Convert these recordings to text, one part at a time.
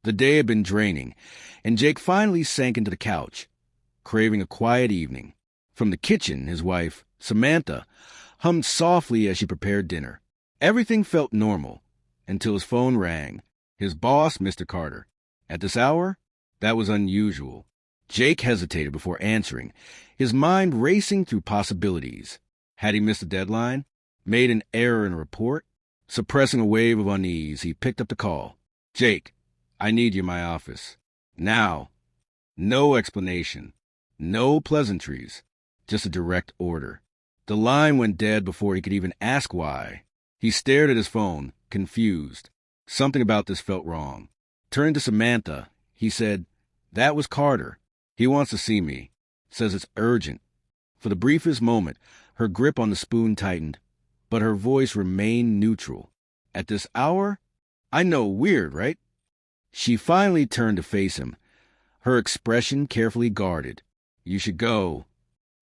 The day had been draining, and Jake finally sank into the couch, craving a quiet evening. From the kitchen, his wife, Samantha, hummed softly as she prepared dinner. Everything felt normal, until his phone rang. His boss, Mr. Carter. At this hour? That was unusual. Jake hesitated before answering, his mind racing through possibilities. Had he missed a deadline? Made an error in a report? Suppressing a wave of unease, he picked up the call. "Jake, I need you in my office. Now." No explanation. No pleasantries. Just a direct order. The line went dead before he could even ask why. He stared at his phone, confused. Something about this felt wrong. Turning to Samantha, he said, "That was Carter. He wants to see me. Says it's urgent." For the briefest moment, her grip on the spoon tightened, but her voice remained neutral. "At this hour? I know, weird, right?" She finally turned to face him, her expression carefully guarded. "You should go."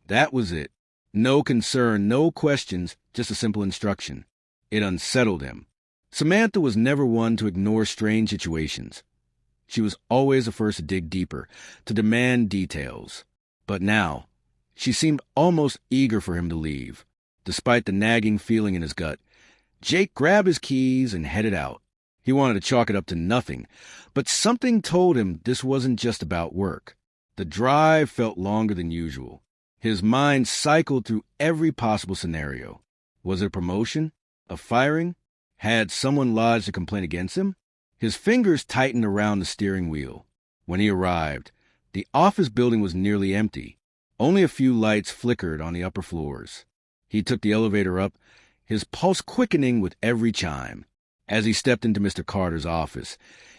That was it. No concern, no questions, just a simple instruction. It unsettled him. Samantha was never one to ignore strange situations. She was always the first to dig deeper, to demand details. But now, she seemed almost eager for him to leave. Despite the nagging feeling in his gut, Jake grabbed his keys and headed out. He wanted to chalk it up to nothing, but something told him this wasn't just about work. The drive felt longer than usual. His mind cycled through every possible scenario. Was it a promotion? A firing? Had someone lodged a complaint against him? His fingers tightened around the steering wheel. When he arrived, the office building was nearly empty. Only a few lights flickered on the upper floors. He took the elevator up, his pulse quickening with every chime. As he stepped into Mr. Carter's office,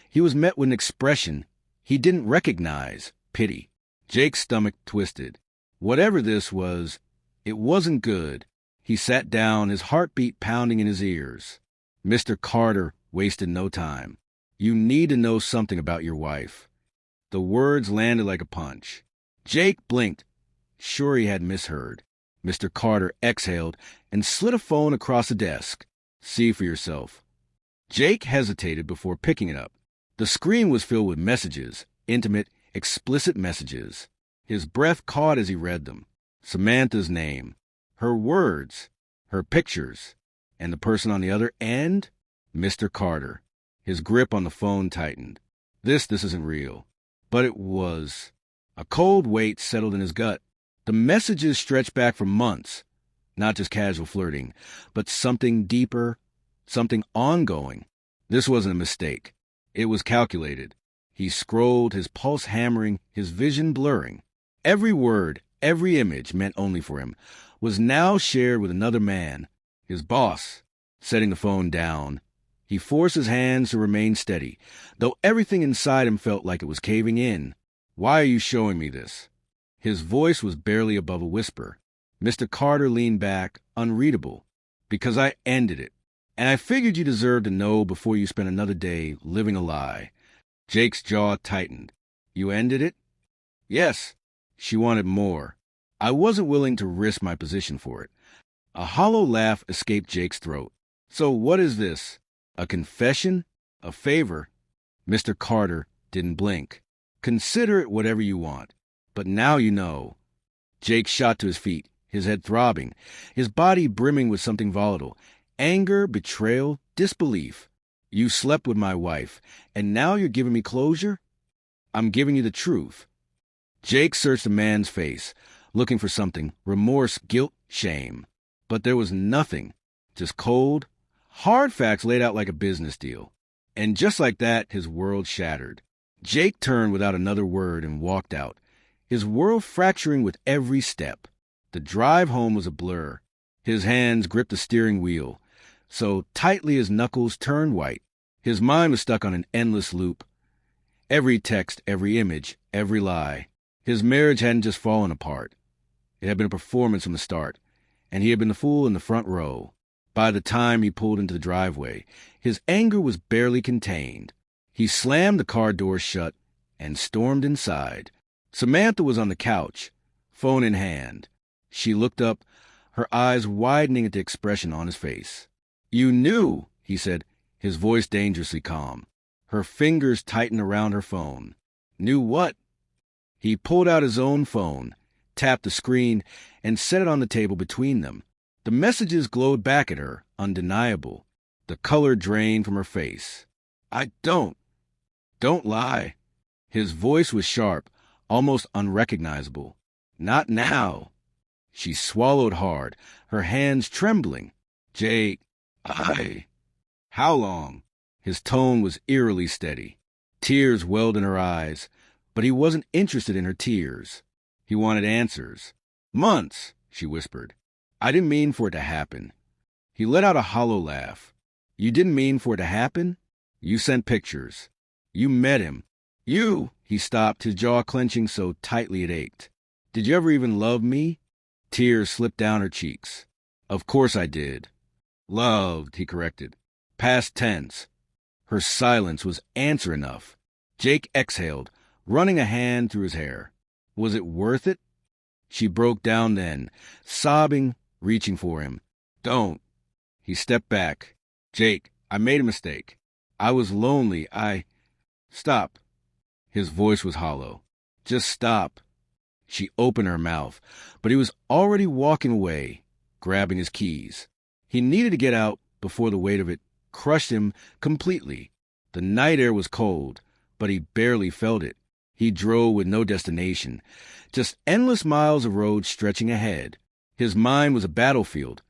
he was met with an expression he didn't recognize: pity. Jake's stomach twisted. Whatever this was, it wasn't good. He sat down, his heartbeat pounding in his ears. Mr. Carter wasted no time. "You need to know something about your wife." The words landed like a punch. Jake blinked, sure he had misheard. Mr. Carter exhaled and slid a phone across the desk. "See for yourself." Jake hesitated before picking it up. The screen was filled with messages, intimate, explicit messages. His breath caught as he read them. Samantha's name, her words, her pictures, and the person on the other end? Mr. Carter. His grip on the phone tightened. This isn't real. But it was. A cold weight settled in his gut. The messages stretched back for months. Not just casual flirting, but something deeper, something ongoing. This wasn't a mistake. It was calculated. He scrolled, his pulse hammering, his vision blurring. Every word, every image meant only for him, was now shared with another man, his boss. Setting the phone down, he forced his hands to remain steady, though everything inside him felt like it was caving in. "Why are you showing me this?" His voice was barely above a whisper. Mr. Carter leaned back, unreadable. "Because I ended it. And I figured you deserved to know before you spent another day living a lie." Jake's jaw tightened. "You ended it?" "Yes." She wanted more. "I wasn't willing to risk my position for it." A hollow laugh escaped Jake's throat. "So what is this? A confession? A favor?" Mr. Carter didn't blink. "Consider it whatever you want. But now you know." Jake shot to his feet, his head throbbing, his body brimming with something volatile. Anger, betrayal, disbelief. "You slept with my wife, and now you're giving me closure?" "I'm giving you the truth." Jake searched the man's face, looking for something: remorse, guilt, shame. But there was nothing. Just cold, hard facts laid out like a business deal. And just like that, his world shattered. Jake turned without another word and walked out, his world fracturing with every step. The drive home was a blur. His hands gripped the steering wheel so tightly his knuckles turned white. His mind was stuck on an endless loop. Every text, every image, every lie. His marriage hadn't just fallen apart. It had been a performance from the start, and he had been the fool in the front row. By the time he pulled into the driveway, his anger was barely contained. He slammed the car door shut and stormed inside. Samantha was on the couch, phone in hand. She looked up, her eyes widening at the expression on his face. "You knew," he said, his voice dangerously calm. Her fingers tightened around her phone. Knew what? He pulled out his own phone, tapped the screen, and set it on the table between them. The messages glowed back at her, undeniable. The color drained from her face. Don't lie. His voice was sharp, almost unrecognizable. Not now. She swallowed hard, her hands trembling. Jake, How long? His tone was eerily steady. Tears welled in her eyes, but he wasn't interested in her tears. He wanted answers. Months, she whispered. I didn't mean for it to happen. He let out a hollow laugh. You didn't mean for it to happen? You sent pictures. You met him. He stopped, his jaw clenching so tightly it ached. Did you ever even love me? Tears slipped down her cheeks. Of course I did. Loved, he corrected. Past tense. Her silence was answer enough. Jake exhaled, running a hand through his hair. Was it worth it? She broke down then, sobbing, reaching for him. Don't. He stepped back. Jake, I made a mistake. I was lonely. Stop. His voice was hollow. Just stop. She opened her mouth, but he was already walking away, grabbing his keys. He needed to get out before the weight of it crushed him completely. The night air was cold, but he barely felt it. He drove with no destination, just endless miles of road stretching ahead. His mind was a battlefield.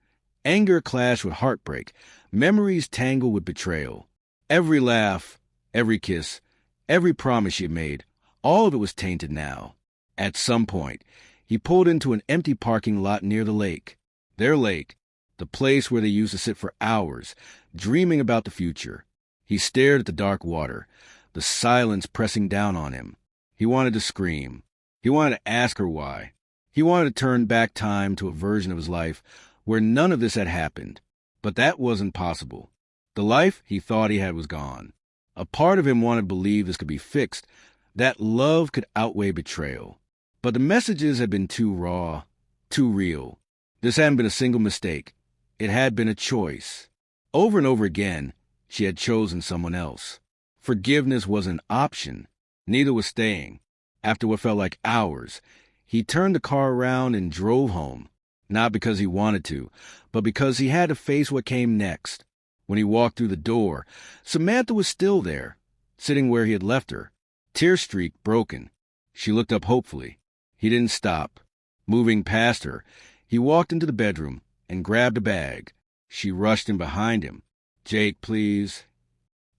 Anger clashed with heartbreak. Memories tangled with betrayal. Every laugh, every kiss, every promise she had made, all of it was tainted now. At some point, he pulled into an empty parking lot near the lake. Their lake, the place where they used to sit for hours, dreaming about the future. He stared at the dark water, the silence pressing down on him. He wanted to scream. He wanted to ask her why. He wanted to turn back time to a version of his life where none of this had happened. But that wasn't possible. The life he thought he had was gone. A part of him wanted to believe this could be fixed, that love could outweigh betrayal. But the messages had been too raw, too real. This hadn't been a single mistake. It had been a choice. Over and over again, she had chosen someone else. Forgiveness was an option. Neither was staying. After what felt like hours, he turned the car around and drove home. Not because he wanted to, but because he had to face what came next. When he walked through the door, Samantha was still there, sitting where he had left her, tear streak broken. She looked up hopefully. He didn't stop. Moving past her, he walked into the bedroom and grabbed a bag. She rushed in behind him. Jake, please.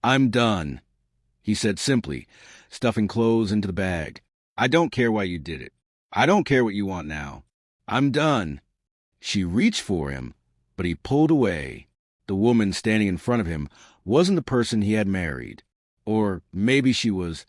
I'm done, he said simply, stuffing clothes into the bag. I don't care why you did it. I don't care what you want now. I'm done. She reached for him, but he pulled away. The woman standing in front of him wasn't the person he had married. Or maybe she was,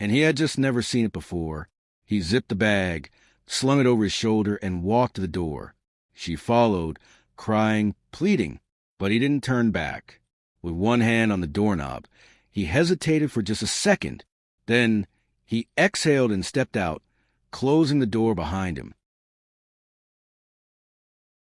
and he had just never seen it before. He zipped the bag, slung it over his shoulder, and walked to the door. She followed, crying, pleading, but he didn't turn back. With one hand on the doorknob, he hesitated for just a second. Then he exhaled and stepped out, closing the door behind him.